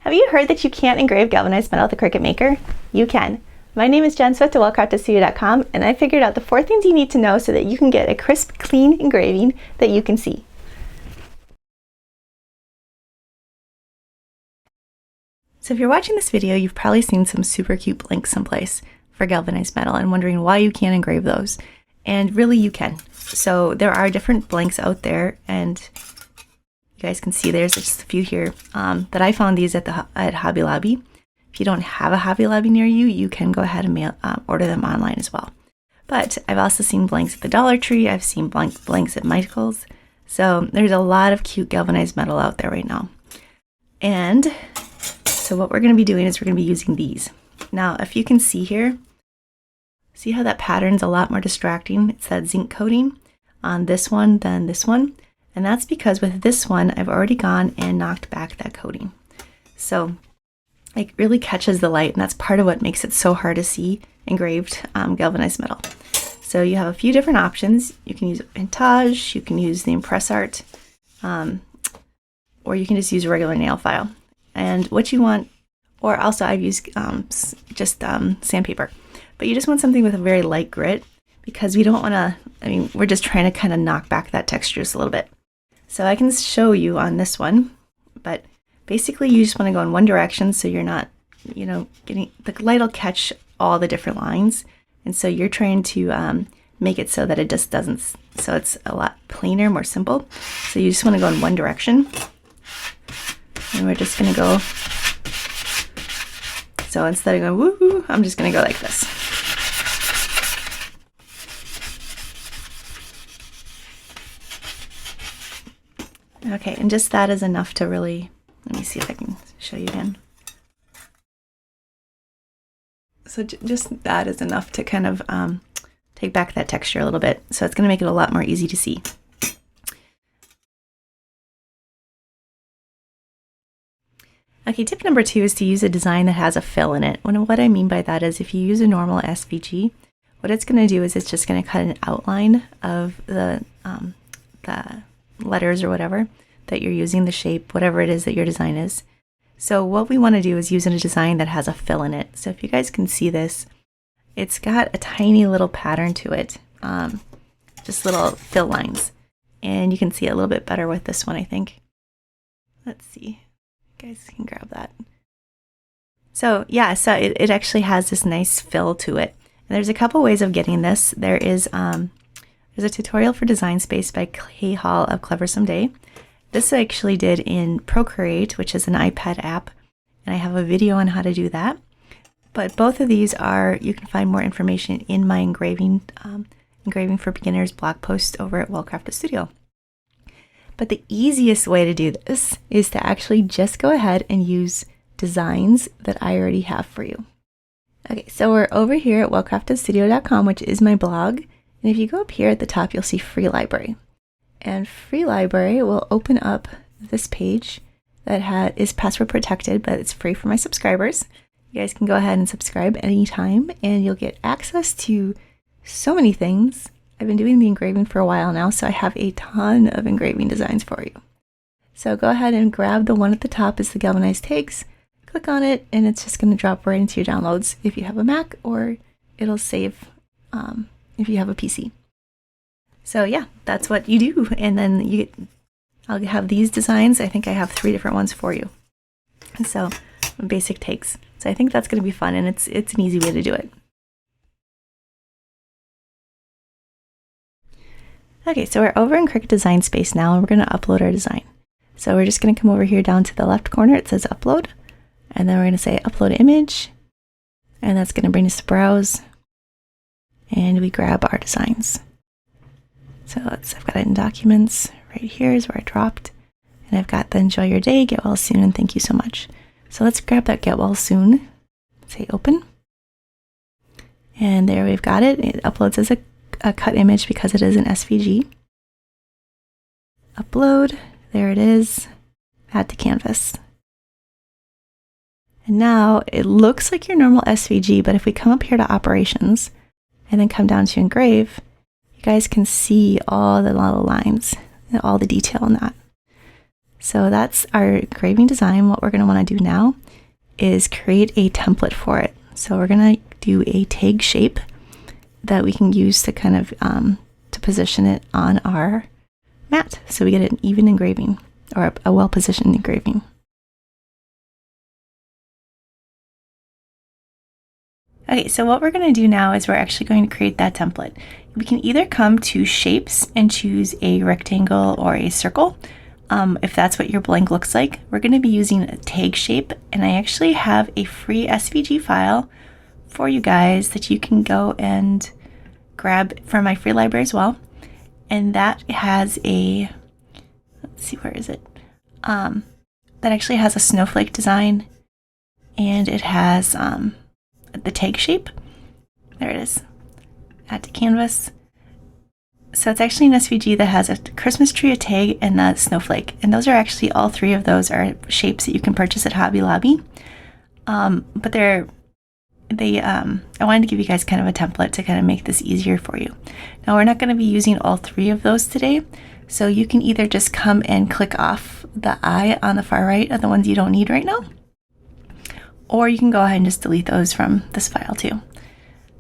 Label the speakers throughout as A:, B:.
A: Have you heard that you can't engrave galvanized metal with the Cricut Maker? You can. My name is Jen Swift at wellcraftedstudio.com, and I figured out the 4 things you need to know so that you can get a crisp, clean engraving that you can see. So if you're watching this video, you've probably seen some super cute blanks someplace for galvanized metal and wondering why you can't engrave those. And really you can. So there are different blanks out there, and you guys can see there's just a few here that I found these at Hobby Lobby. If you don't have a Hobby Lobby near you, you can go ahead and order them online as well. But I've also seen blanks at the Dollar Tree. I've seen blanks at Michael's. So there's a lot of cute galvanized metal out there right now. And so what we're going to be doing is we're going to be using these. Now, if you can see here, see how that pattern's a lot more distracting? It's that zinc coating on this one than this one. And that's because with this one, I've already gone and knocked back that coating. So it really catches the light, and that's part of what makes it so hard to see engraved galvanized metal. So you have a few different options. You can use Vintage, you can use the Impress Art, or you can just use a regular nail file. And what you want, or also I've used just sandpaper, but you just want something with a very light grit because we don't want to, we're just trying to kind of knock back that texture just a little bit. So I can show you on this one, but basically you just want to go in one direction so you're not, getting, the light will catch all the different lines. And so you're trying to make it so that it just doesn't, so it's a lot plainer, more simple. So you just want to go in one direction. And we're just going to go, so instead of going woohoo, I'm just going to go like this. Okay, and just that is enough to really, let me see if I can show you again. So just that is enough to kind of take back that texture a little bit. So it's going to make it a lot more easy to see. Okay, tip number 2 is to use a design that has a fill in it. What I mean by that is if you use a normal SVG, what it's going to do is it's just going to cut an outline of the letters or whatever that you're using, the shape, whatever it is that your design is. So what we want to do is use a design that has a fill in it. So if you guys can see this, it's got a tiny little pattern to it, just little fill lines. And you can see it a little bit better with this one, I think. Let's see. You guys can grab that. So yeah, so it actually has this nice fill to it. And there's a couple ways of getting this. There's a tutorial for Design Space by Kay Hall of Cleversome Day. This I actually did in Procreate, which is an iPad app, and I have a video on how to do that. But both of these you can find more information in my Engraving for Beginners blog post over at Wellcrafted Studio. But the easiest way to do this is to actually just go ahead and use designs that I already have for you. Okay, so we're over here at wellcraftedstudio.com, which is my blog. And if you go up here at the top, you'll see Free Library. And Free Library will open up this page that is password protected, but it's free for my subscribers. You guys can go ahead and subscribe anytime, and you'll get access to so many things. I've been doing the engraving for a while now, so I have a ton of engraving designs for you. So go ahead and grab the one at the top is the galvanized tags. Click on it, and it's just going to drop right into your downloads if you have a Mac, or it'll save if you have a PC. So yeah, that's what you do. And then I'll have these designs. I think I have 3 different ones for you. And so basic takes. So I think that's going to be fun, and it's an easy way to do it. Okay, so we're over in Cricut Design Space now, and we're going to upload our design. So we're just going to come over here down to the left corner. It says upload, and then we're going to say upload image, and that's going to bring us to browse, and we grab our designs. So I've got it in documents. Right here is where I dropped, and I've got the enjoy your day, get well soon, and thank you so much. So let's grab that get well soon, say open, and there we've got it. It uploads as a cut image because it is an SVG. Upload, there it is, add to canvas. And now it looks like your normal SVG, but if we come up here to operations and then come down to engrave, you guys can see all the little lines and all the detail in that. So that's our engraving design. What we're going to want to do now is create a template for it. So we're going to do a tag shape that we can use to kind of to position it on our mat, so we get an even engraving, or a well-positioned engraving. Okay, so what we're going to do now is we're actually going to create that template. We can either come to shapes and choose a rectangle or a circle. If that's what your blank looks like, we're going to be using a tag shape, and I actually have a free SVG file for you guys that you can go and grab from my free library as well. And that has a, let's see, where is it? That actually has a snowflake design, and it has the tag shape. There it is. Add to canvas. So it's actually an SVG that has a Christmas tree, a tag, and a snowflake. And those are actually, all three of those are shapes that you can purchase at Hobby Lobby. But I wanted to give you guys kind of a template to kind of make this easier for you. Now, we're not going to be using all three of those today. So you can either just come and click off the eye on the far right of the ones you don't need right now, or you can go ahead and just delete those from this file too.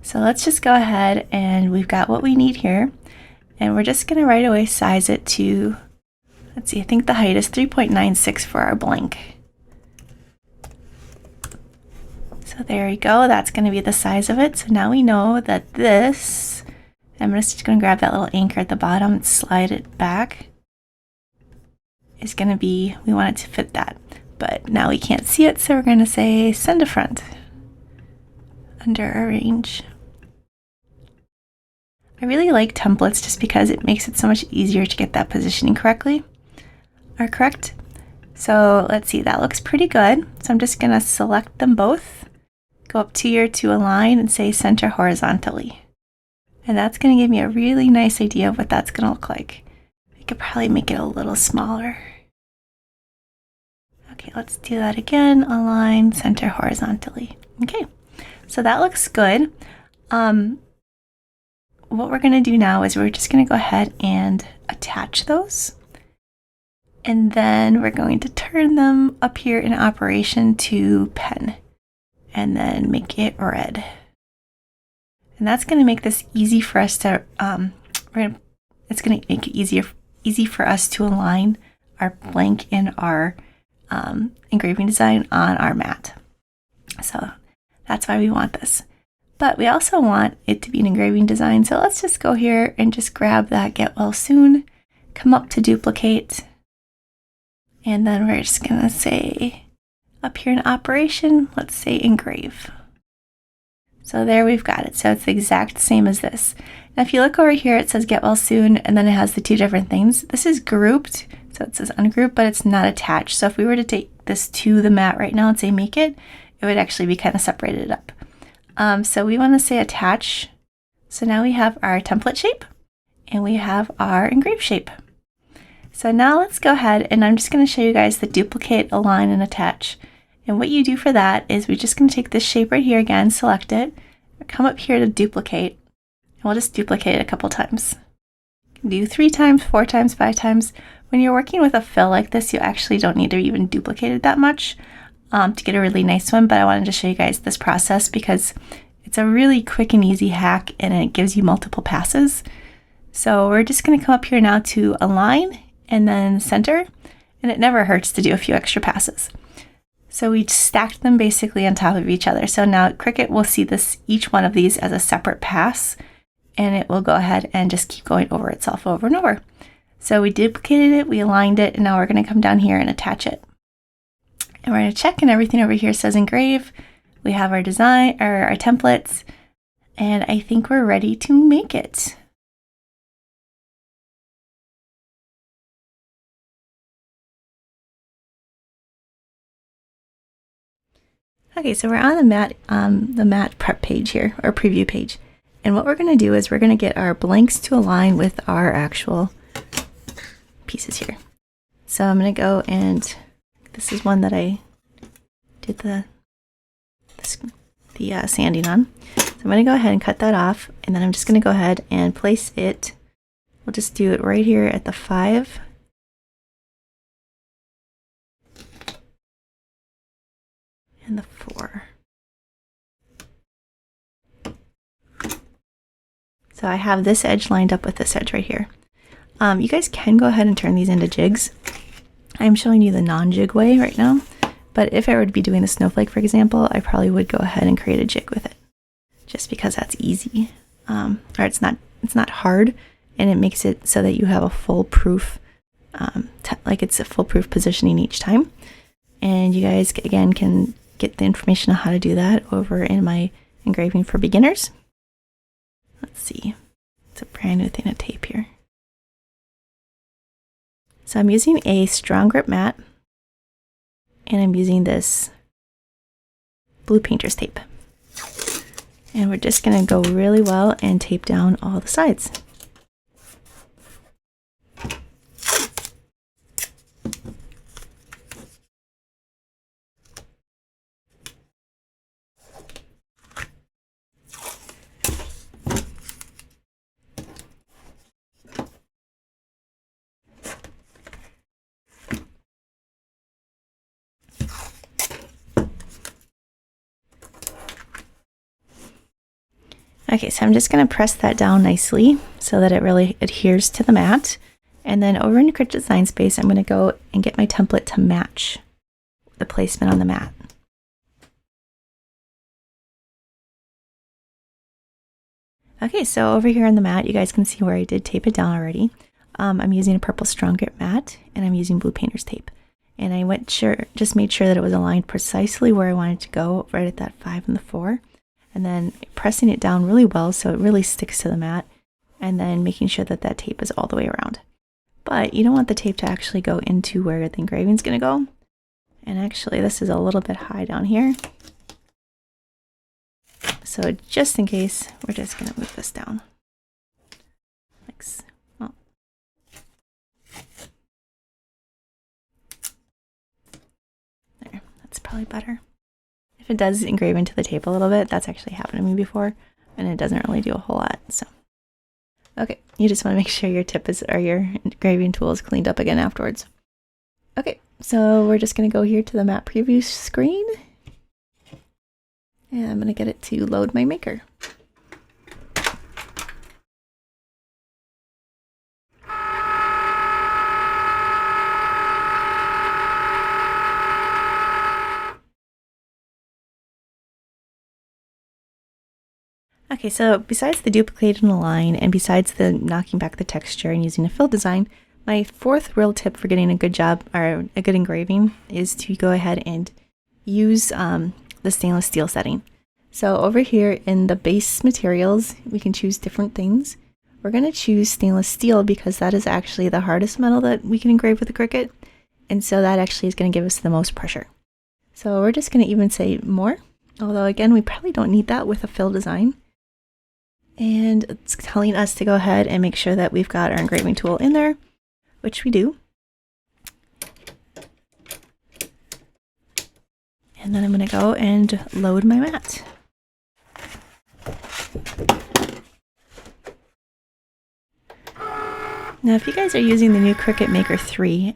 A: So let's just go ahead, and we've got what we need here. And we're just going to right away size it to, let's see, I think the height is 3.96 for our blank. So there we go. That's going to be the size of it. So now we know that this, I'm just going to grab that little anchor at the bottom and slide it back, is going to be, we want it to fit that. But now we can't see it, so we're going to say send to front under arrange. I really like templates just because it makes it so much easier to get that positioning correct. So let's see, that looks pretty good. So I'm just going to select them both, go up here to align, and say center horizontally. And that's going to give me a really nice idea of what that's going to look like. I could probably make it a little smaller. Okay, let's do that again. Align, center horizontally. Okay, so that looks good. What we're going to do now is we're just going to go ahead and attach those. And then we're going to turn them up here in operation to pen, and then make it red. And that's going to make this easy for us to, it's going to make it easy for us to align our blank and our engraving design on our mat. So that's why we want this. But we also want it to be an engraving design. So let's just go here and just grab that get well soon, come up to duplicate, and then we're just going to say up here in operation, let's say engrave. So there we've got it. So it's the exact same as this. Now if you look over here, it says get well soon, and then it has the two different things. This is grouped, so it says ungroup, but it's not attached. So if we were to take this to the mat right now and say make it, it would actually be kind of separated up. So we want to say attach. So now we have our template shape, and we have our engrave shape. So now let's go ahead, and I'm just going to show you guys the duplicate, align, and attach. And what you do for that is we're just going to take this shape right here again, select it, come up here to duplicate, and we'll just duplicate it a couple times. You can do 3 times, 4 times, 5 times. When you're working with a fill like this, you actually don't need to even duplicate it that much to get a really nice one, but I wanted to show you guys this process because it's a really quick and easy hack, and it gives you multiple passes. So we're just going to come up here now to align and then center, and it never hurts to do a few extra passes. So we stacked them basically on top of each other. So now Cricut will see this, each one of these as a separate pass, and it will go ahead and just keep going over itself over and over. So we duplicated it, we aligned it, and now we're going to come down here and attach it. And we're going to check, and everything over here says engrave. We have our design, or our templates, and I think we're ready to make it. Okay, so we're on the mat prep page here, or preview page. And what we're going to do is we're going to get our blanks to align with our actual pieces here. So I'm going to go, and this is one that I did the sanding on. So I'm going to go ahead and cut that off, and then I'm just going to go ahead and place it. We'll just do it right here at the 5. and the 4. So I have this edge lined up with this edge right here. You guys can go ahead and turn these into jigs. I'm showing you the non-jig way right now, but if I were to be doing the snowflake, for example, I probably would go ahead and create a jig with it, just because that's easy. Or it's not hard, and it makes it so that you have a foolproof, like it's a foolproof positioning each time. And you guys, again, can get the information on how to do that over in my engraving for beginners. Let's see, it's a brand new thing of tape here. So I'm using a strong grip mat, and I'm using this blue painter's tape. And we're just going to go really well and tape down all the sides. Okay, so I'm just going to press that down nicely so that it really adheres to the mat. And then over in Cricut Design Space, I'm going to go and get my template to match the placement on the mat. Okay, so over here on the mat, you guys can see where I did tape it down already. I'm using a purple strong grip mat, and I'm using blue painter's tape. And I just made sure that it was aligned precisely where I wanted to go, right at that 5 and the 4. And then pressing it down really well so it really sticks to the mat, and then making sure that that tape is all the way around. But you don't want the tape to actually go into where the engraving is going to go. And actually, this is a little bit high down here. So just in case, we're just going to move this down. Like so. Oh. There, that's probably better. If it does engrave into the tape a little bit, that's actually happened to me before, and it doesn't really do a whole lot. So, okay, you just want to make sure your tip is, or your engraving tool is cleaned up again afterwards. Okay, so we're just going to go here to the mat preview screen, and I'm going to get it to load my maker. Okay, so besides the duplicating the line and besides the knocking back the texture and using a fill design, my fourth real tip for getting a good job or a good engraving is to go ahead and use the stainless steel setting. So over here in the base materials, we can choose different things. We're going to choose stainless steel because that is actually the hardest metal that we can engrave with the Cricut. And so that actually is going to give us the most pressure. So we're just going to even say more, although again, we probably don't need that with a fill design. And it's telling us to go ahead and make sure that we've got our engraving tool in there, which we do. And then I'm going to go and load my mat. Now, if you guys are using the new Cricut Maker 3,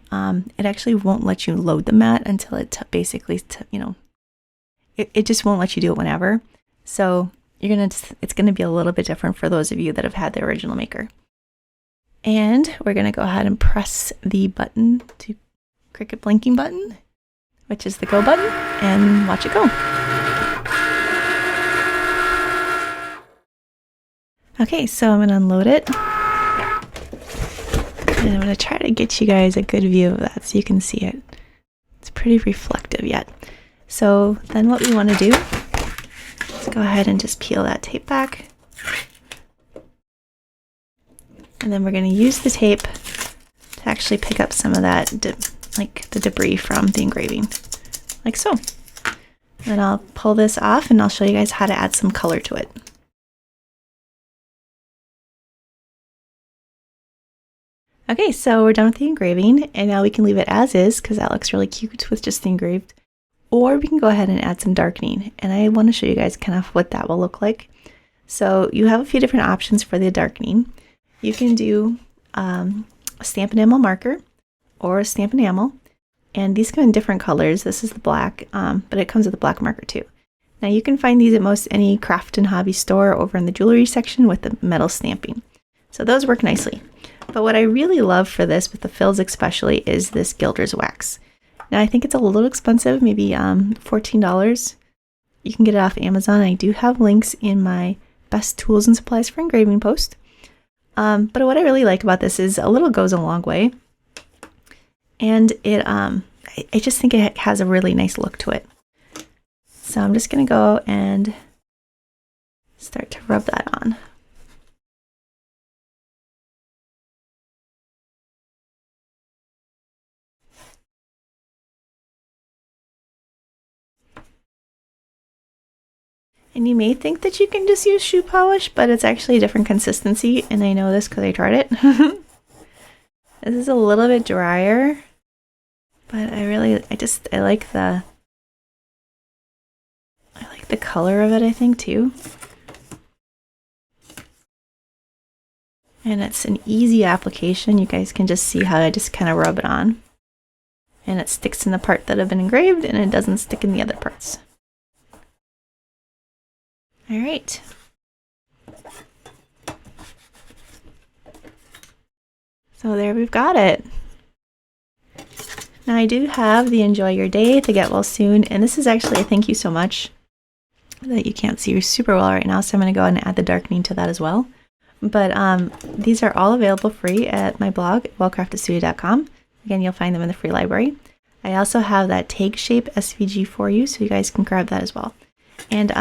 A: it actually won't let you load the mat until it basically, it just won't let you do it whenever. So it's gonna be a little bit different for those of you that have had the original Maker. And we're gonna go ahead and press the button to Cricut blinking button, which is the go button, and watch it go. Okay, so I'm gonna unload it. And I'm gonna try to get you guys a good view of that so you can see it. It's pretty reflective yet. So then what we wanna do, let's go ahead and just peel that tape back. And then we're going to use the tape to actually pick up some of that, like the debris from the engraving, like so. And I'll pull this off and I'll show you guys how to add some color to it. Okay, so we're done with the engraving, and now we can leave it as is because that looks really cute with just the engraved. Or we can go ahead and add some darkening, and I want to show you guys kind of what that will look like. So you have a few different options for the darkening. You can do a stamp enamel marker or a stamp enamel, And these come in different colors. This is the black, but it comes with a black marker too. Now you can find these at most any craft and hobby store over in the jewelry section with the metal stamping. So those work nicely. But what I really love for this, with the fills especially, is this gilder's wax. Now I think it's a little expensive, maybe $14. You can get it off Amazon. I do have links in my best tools and supplies for engraving post. But what I really like about this is a little goes a long way. And it, I just think it has a really nice look to it. So I'm just going to go and start to rub that on. And you may think that you can just use shoe polish, but it's actually a different consistency, and I know this because I tried it. This is a little bit drier, but I like the color of it, I think, too. And it's an easy application. You guys can just see how I just kind of rub it on. And it sticks in the part that have been engraved, and it doesn't stick in the other parts. All right. So there we've got it. Now I do have the enjoy your day to get well soon, and this is actually a thank you so much that you can't see super well right now, so I'm going to go ahead and add the darkening to that as well. But these are all available free at my blog, wellcraftedstudio.com. Again, you'll find them in the free library. I also have that tag shape SVG for you, so you guys can grab that as well. And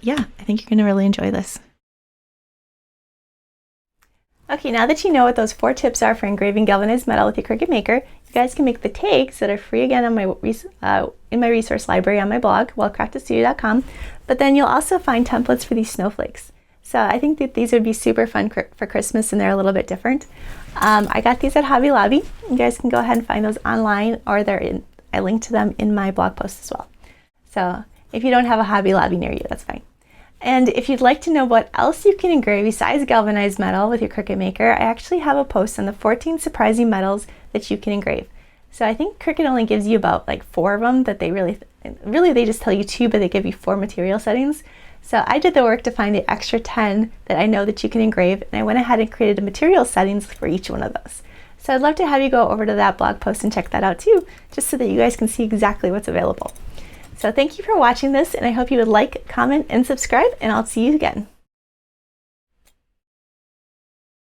A: yeah, I think you're going to really enjoy this. Okay, now that you know what those 4 tips are for engraving galvanized metal with your Cricut Maker, you guys can make the tags that are free again on my in my resource library on my blog, wellcraftedstudio.com. But then you'll also find templates for these snowflakes. So I think that these would be super fun for Christmas, and they're a little bit different. I got these at Hobby Lobby. You guys can go ahead and find those online, or I linked to them in my blog post as well. So if you don't have a Hobby Lobby near you, that's fine. And if you'd like to know what else you can engrave besides galvanized metal with your Cricut Maker, I actually have a post on the 14 surprising metals that you can engrave. So I think Cricut only gives you about like 4 of them that they really they just tell you 2, but they give you 4 material settings. So I did the work to find the extra 10 that I know that you can engrave, and I went ahead and created a material settings for each one of those. So I'd love to have you go over to that blog post and check that out too, just so that you guys can see exactly what's available. So thank you for watching this, and I hope you would like, comment, and subscribe, and I'll see you again.